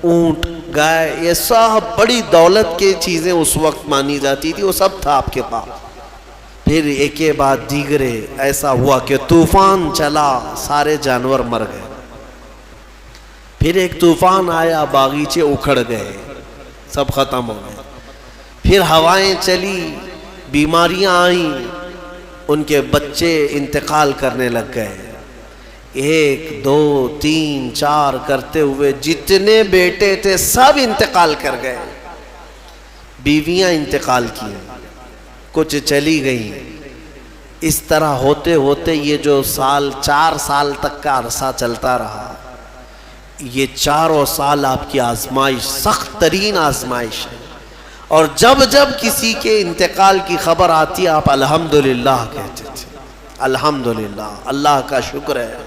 اونٹ، گائے، یہ سب بڑی دولت کی چیزیں اس وقت مانی جاتی تھی، وہ سب تھا آپ کے پاس۔ پھر ایک کے بعد دیگرے ایسا ہوا کہ طوفان چلا، سارے جانور مر گئے۔ پھر ایک طوفان آیا، باغیچے اکھڑ گئے، سب ختم ہو گئے۔ پھر ہوائیں چلی، بیماریاں آئیں، ان کے بچے انتقال کرنے لگ گئے۔ 1 2 3 4 کرتے ہوئے جتنے بیٹے تھے سب انتقال کر گئے۔ بیویاں انتقال کی، کچھ چلی گئیں۔ اس طرح ہوتے ہوتے یہ جو 4 سال تک کا عرصہ چلتا رہا، یہ 4 سال آپ کی آزمائش، سخت ترین آزمائش ہے۔ اور جب جب کسی کے انتقال کی خبر آتی آپ الحمدللہ کہتے تھے، الحمدللہ، اللہ کا شکر ہے۔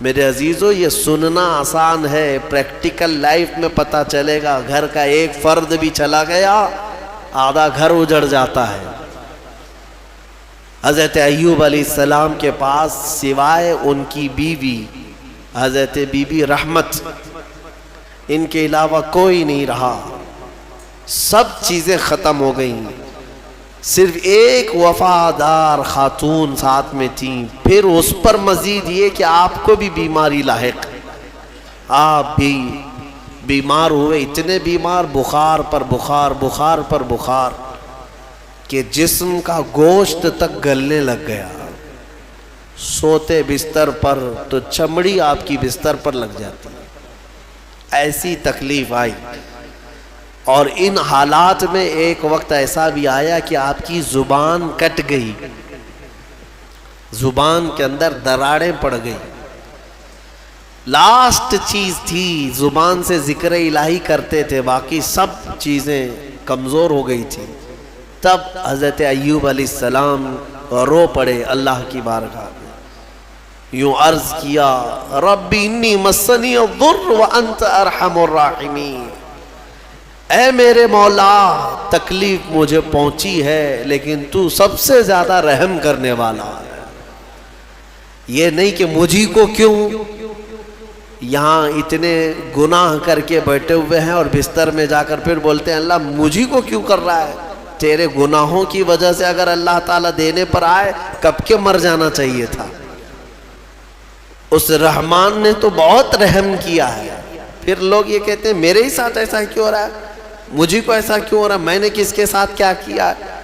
میرے عزیزو، یہ سننا آسان ہے، پریکٹیکل لائف میں پتہ چلے گا۔ گھر کا ایک فرد بھی چلا گیا، آدھا گھر اجڑ جاتا ہے۔ حضرت ایوب علیہ السلام کے پاس سوائے ان کی بیوی حضرت بی بی رحمت، ان کے علاوہ کوئی نہیں رہا، سب چیزیں ختم ہو گئیں۔ صرف ایک وفادار خاتون ساتھ میں تھیں۔ پھر اس پر مزید یہ کہ آپ کو بھی بیماری لاحق، آپ بھی بیمار ہوئے، اتنے بیمار، بخار پر بخار، بخار پر بخار، کہ جسم کا گوشت تک گلنے لگ گیا۔ سوتے بستر پر تو چمڑی آپ کی بستر پر لگ جاتی، ایسی تکلیف آئی۔ اور ان حالات میں ایک وقت ایسا بھی آیا کہ آپ کی زبان کٹ گئی، زبان کے اندر دراڑیں پڑ گئی۔ لاسٹ چیز تھی، زبان سے ذکر الہی کرتے تھے، باقی سب چیزیں کمزور ہو گئی تھی۔ تب حضرت ایوب علیہ السلام رو پڑے اللہ کی بارگاہ میں، یوں عرض کیا، رب انی مسنی الضر وانت ارحم الراحمین، اے میرے مولا تکلیف مجھے پہنچی ہے لیکن تو سب سے زیادہ رحم کرنے والا ہے۔ یہ نہیں کہ مجھی کو کیوں، یہاں اتنے گناہ کر کے بیٹھے ہوئے ہیں اور بستر میں جا کر پھر بولتے ہیں اللہ مجھی کو کیوں کر رہا ہے؟ تیرے گناہوں کی وجہ سے اگر اللہ تعالیٰ دینے پر آئے کب کے مر جانا چاہیے تھا۔ اس رحمان نے تو بہت رحم کیا ہے۔ پھر لوگ یہ کہتے ہیں میرے ہی ساتھ ایسا کیوں ہو رہا ہے، مجھے کو ایسا کیوں ہو رہا ہے، میں نے کس کے ساتھ کیا کیا ہے؟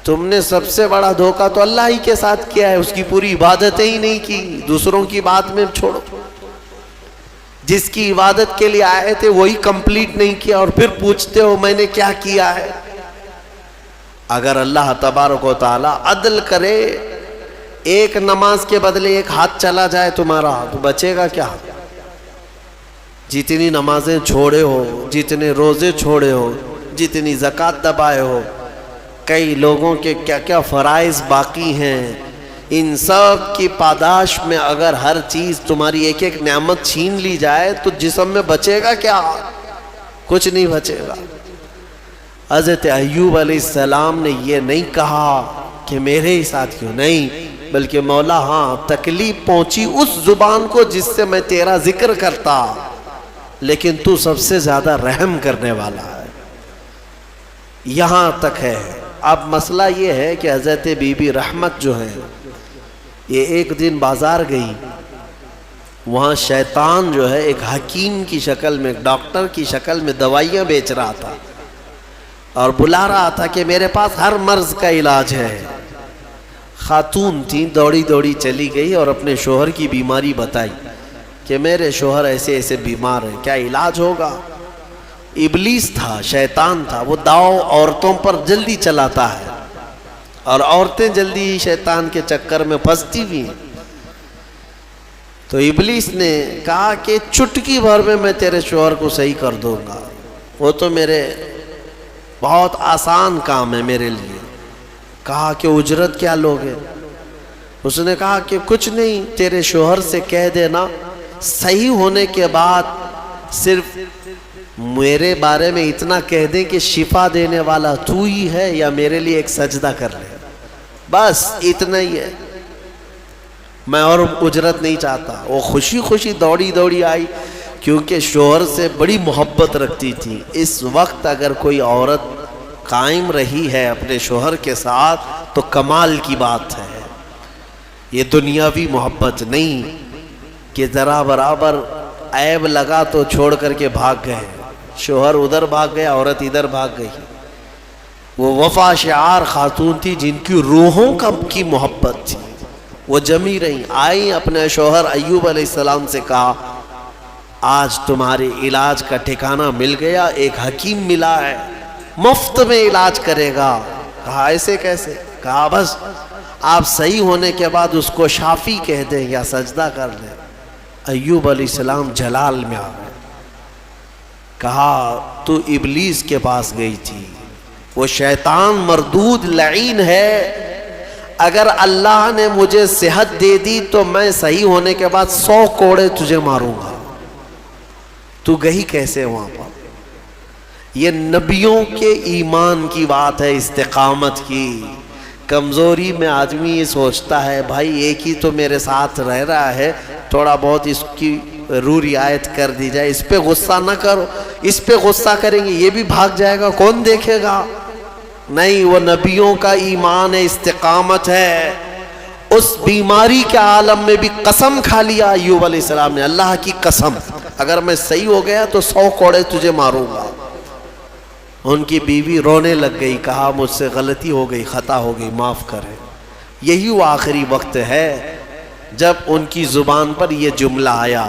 تم نے سب سے بڑا دھوکہ تو اللہ ہی کے ساتھ کیا ہے، اس کی پوری عبادتیں ہی نہیں کی، دوسروں کی بات میں چھوڑو۔ جس کی عبادت کے لیے آئے تھے وہی کمپلیٹ نہیں کیا اور پھر پوچھتے ہو میں نے کیا کیا ہے؟ اگر اللہ تبارک و تعالی عدل کرے، ایک نماز کے بدلے ایک ہاتھ چلا جائے تمہارا تو بچے گا کیا؟ جتنی نمازیں چھوڑے ہو، جتنے روزے چھوڑے ہو، جتنی زکوٰۃ دبائے ہو، کئی لوگوں کے کیا کیا فرائض باقی ہیں، ان سب کی پاداش میں اگر ہر چیز تمہاری ایک ایک نعمت چھین لی جائے تو جسم میں بچے گا کیا؟ کچھ نہیں بچے گا۔ حضرت ایوب علیہ السلام نے یہ نہیں کہا کہ میرے ہی ساتھ کیوں، نہیں، بلکہ مولا ہاں تکلیف پہنچی اس زبان کو جس سے میں تیرا ذکر کرتا، لیکن تو سب سے زیادہ رحم کرنے والا ہے، یہاں تک ہے۔ اب مسئلہ یہ ہے کہ حضرت بی بی رحمت جو ہے یہ ایک دن بازار گئی، وہاں شیطان جو ہے ایک حکیم کی شکل میں، ایک ڈاکٹر کی شکل میں دوائیاں بیچ رہا تھا اور بلا رہا تھا کہ میرے پاس ہر مرض کا علاج ہے۔ خاتون تھی، دوڑی دوڑی چلی گئی اور اپنے شوہر کی بیماری بتائی کہ میرے شوہر ایسے ایسے بیمار ہیں، کیا علاج ہوگا؟ ابلیس تھا، شیطان تھا، وہ داؤ عورتوں پر جلدی چلاتا ہے اور عورتیں جلدی شیطان کے چکر میں پھنستی بھی ہیں۔ تو ابلیس نے کہا کہ چٹکی بھر میں تیرے شوہر کو صحیح کر دوں گا، وہ تو میرے بہت آسان کام ہے میرے لیے۔ کہا کہ اجرت کیا لوگے؟ اس نے کہا کہ کچھ نہیں، تیرے شوہر سے کہہ دینا صحیح ہونے کے بعد صرف میرے بارے میں اتنا کہہ دیں کہ شفا دینے والا تو ہی ہے، یا میرے لیے ایک سجدہ کر لے، بس اتنا ہی ہے، میں اور اجرت نہیں چاہتا۔ وہ خوشی خوشی دوڑی دوڑی آئی کیونکہ شوہر سے بڑی محبت رکھتی تھی۔ اس وقت اگر کوئی عورت قائم رہی ہے اپنے شوہر کے ساتھ تو کمال کی بات ہے، یہ دنیاوی محبت نہیں کہ ذرا برابر عیب لگا تو چھوڑ کر کے بھاگ گئے، شوہر ادھر بھاگ گیا، عورت ادھر بھاگ گئی۔ وہ وفا شعار خاتون تھی جن کی روحوں کی محبت تھی، وہ جمی رہیں، آئی اپنے شوہر ایوب علیہ السلام سے کہا آج تمہارے علاج کا ٹھکانہ مل گیا، ایک حکیم ملا ہے مفت میں علاج کرے گا۔ کہا ایسے کیسے؟ کہا بس آپ صحیح ہونے کے بعد اس کو شافی کہہ دیں یا سجدہ کر دیں۔ ایوب علیہ السلام جلال میں آ گئے، کہا تو ابلیس کے پاس گئی تھی، وہ شیطان مردود لعین ہے، اگر اللہ نے مجھے صحت دے دی تو میں صحیح ہونے کے بعد 100 کوڑے تجھے ماروں گا، تو گئی کیسے وہاں پر؟ یہ نبیوں کے ایمان کی بات ہے، استقامت کی۔ کمزوری میں آدمی یہ سوچتا ہے بھائی ایک ہی تو میرے ساتھ رہ رہا ہے، تھوڑا بہت اس کی رعایت کر دی جائے، اس پہ غصہ نہ کرو، اس پہ غصہ کریں گے یہ بھی بھاگ جائے گا، کون دیکھے گا؟ نہیں، وہ نبیوں کا ایمان ہے، استقامت ہے۔ اس بیماری کے عالم میں بھی قسم کھا لیا ایوب علیہ السلام نے، اللہ کی قسم اگر میں صحیح ہو گیا تو 100 کوڑے تجھے ماروں گا۔ ان کی بیوی رونے لگ گئی، کہا مجھ سے غلطی ہو گئی، خطا ہو گئی، معاف کرے۔ یہی وہ آخری وقت ہے جب ان کی زبان پر یہ جملہ آیا،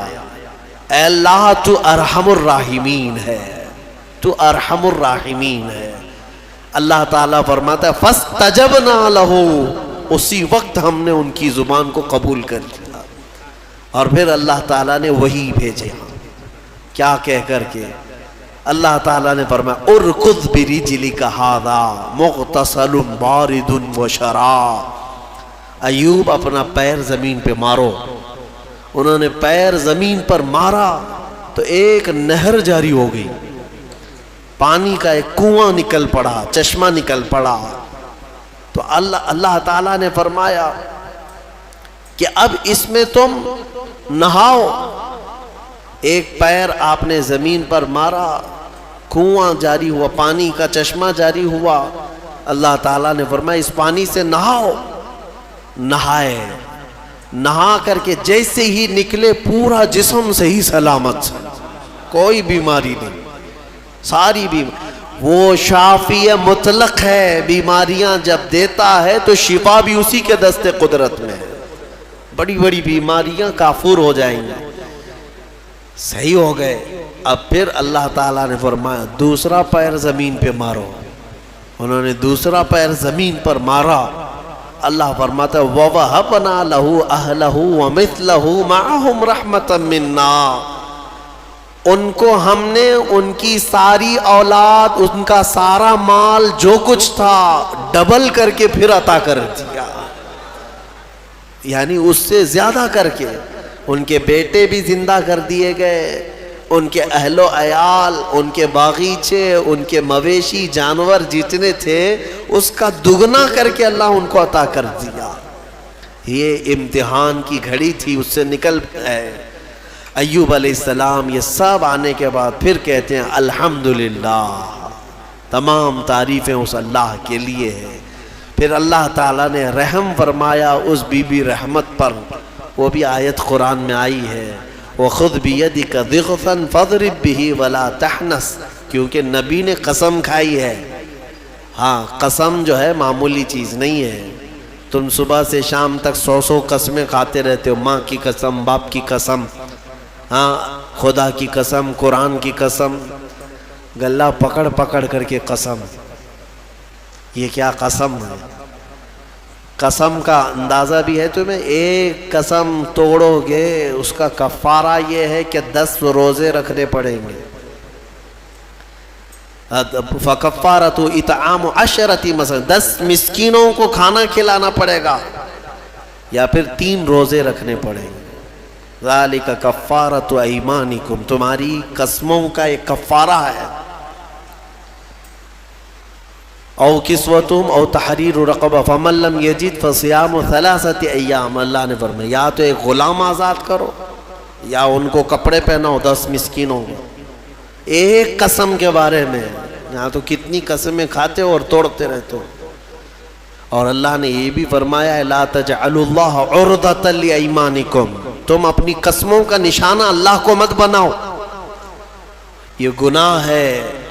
اے اللہ تو ارحم الراحمین ہے، تو ارحم الراحمین ہے۔ اللہ تعالیٰ فرماتا ہے فاستجبنا لہ، اسی وقت ہم نے ان کی زبان کو قبول کر لیا، اور پھر اللہ تعالیٰ نے وحی بھیجے، کیا کہہ کر کے؟ اللہ تعالیٰ نے فرمایا ارکض برجلک ھذا مغتسل بارد وشراب، ایوب اپنا پیر زمین پہ مارو۔ انہوں نے پیر زمین پر مارا تو ایک نہر جاری ہو گئی، پانی کا ایک کنواں نکل پڑا، چشمہ نکل پڑا۔ تو اللہ تعالیٰ نے فرمایا کہ اب اس میں تم نہاؤ۔ ایک پیر آپ نے زمین پر مارا، کنواں جاری ہوا، پانی کا چشمہ جاری ہوا۔ اللہ تعالیٰ نے فرمایا اس پانی سے نہاؤ۔ نہائے، نہا کر کے جیسے ہی نکلے پورا جسم صحیح سلامت، کوئی بیماری نہیں، ساری بیماری۔ وہ شافی مطلق ہے، بیماریاں جب دیتا ہے تو شفا بھی اسی کے دست قدرت میں ہے، بڑی بڑی بیماریاں کافور ہو جائیں گی۔ صحیح ہو گئے. اب پھر اللہ تعالیٰ نے فرمایا دوسرا پیر زمین پہ مارو. انہوں نے دوسرا پیر زمین پر مارا. اللہ فرماتا ہے وَوَهَبْنَا لَهُ أَهْلَهُ وَمِثْلَهُ مَعَهُمْ رَحْمَةً مِنَّا. ان کو ہم نے ان کی ساری اولاد، ان کا سارا مال جو کچھ تھا ڈبل کر کے پھر عطا کر دیا، یعنی اس سے زیادہ کر کے. ان کے بیٹے بھی زندہ کر دیے گئے، ان کے اہل و عیال، ان کے باغیچے، ان کے مویشی جانور جتنے تھے اس کا دگنا کر کے اللہ ان کو عطا کر دیا. یہ امتحان کی گھڑی تھی، اس سے نکل گئے. ایوب علیہ السلام یہ سب آنے کے بعد پھر کہتے ہیں الحمدللہ، تمام تعریفیں اس اللہ کے لیے ہیں. پھر اللہ تعالیٰ نے رحم فرمایا اس بی بی رحمت پر. وہ بھی آیت قرآن میں آئی ہے وَخُذْ بِيَدِكَ ضِغْثًا فَاضْرِبْ بِهِ وَلَا تَحْنَثْ، کیونکہ نبی نے قسم کھائی ہے. ہاں قسم جو ہے معمولی چیز نہیں ہے. تم صبح سے شام تک 100 قسمیں کھاتے رہتے ہو، ماں کی قسم، باپ کی قسم، ہاں خدا کی قسم، قرآن کی قسم، گلہ پکڑ پکڑ کر کے قسم. یہ کیا قسم ہے؟ قسم کا اندازہ بھی ہے تمہیں؟ ایک قسم توڑو گے اس کا کفارہ یہ ہے کہ 10 روزے رکھنے پڑیں گے. فَكَفَّارَةُ إِطْعَامُ 10 مثلا 10 مسکینوں کو کھانا کھلانا پڑے گا، یا پھر 3 روزے رکھنے پڑیں گے. ذَلِكَ كَفَّارَةُ أَيْمَانِكُمْ، تمہاری قسموں کا ایک کفارہ ہے. او کسوتم او تحریر رقبہ فمن لم یجد فصیام 3 ایام. اللہ نے فرمایا یا تو ایک غلام آزاد کرو یا ان کو کپڑے پہناؤ 10 مسکینوں کو. ایک قسم کے بارے میں یہاں تو کتنی قسمیں کھاتے ہو اور توڑتے رہتے ہو. اور اللہ نے یہ بھی فرمایا ہے لا تجعلوا اللہ عرضۃ لایمانکم، تم اپنی قسموں کا نشانہ اللہ کو مت بناؤ، یہ گناہ ہے.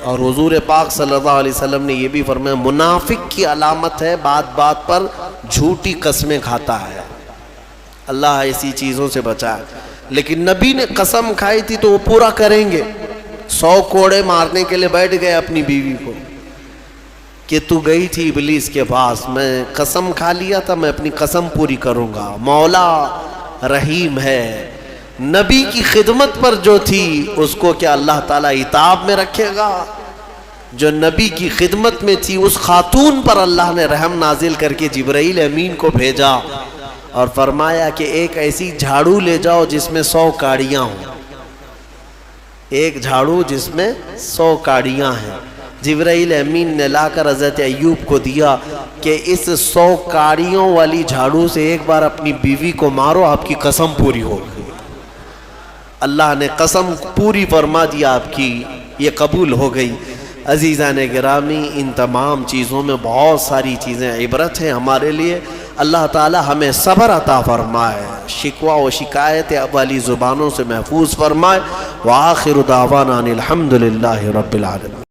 اور حضور پاک صلی اللہ علیہ وسلم نے یہ بھی فرمایا منافق کی علامت ہے بات بات پر جھوٹی قسمیں کھاتا ہے. اللہ ایسی چیزوں سے بچائے. لیکن نبی نے قسم کھائی تھی تو وہ پورا کریں گے. 100 کوڑے مارنے کے لیے بیٹھ گئے اپنی بیوی کو کہ تو گئی تھی ابلیس کے پاس، میں قسم کھا لیا تھا میں اپنی قسم پوری کروں گا. مولا رحیم ہے. نبی کی خدمت پر جو تھی اس کو کیا اللہ تعالیٰ عتاب میں رکھے گا؟ جو نبی کی خدمت میں تھی اس خاتون پر اللہ نے رحم نازل کر کے جبرائیل امین کو بھیجا اور فرمایا کہ ایک ایسی جھاڑو لے جاؤ جس میں 100 کاڑیاں ہوں. ایک جھاڑو جس میں 100 کاڑیاں ہیں. جبرائیل امین نے لا کر حضرت ایوب کو دیا کہ اس 100 کاڑیوں والی جھاڑو سے ایک بار اپنی بیوی کو مارو، آپ کی قسم پوری ہو گئی. اللہ نے قسم پوری فرما دیا آپ کی، یہ قبول ہو گئی. عزیزان گرامی، ان تمام چیزوں میں بہت ساری چیزیں عبرت ہیں ہمارے لیے. اللہ تعالی ہمیں صبر عطا فرمائے، شکوہ و شکایت والی زبانوں سے محفوظ فرمائے. وآخر دعوانا الحمدللہ رب العالمین.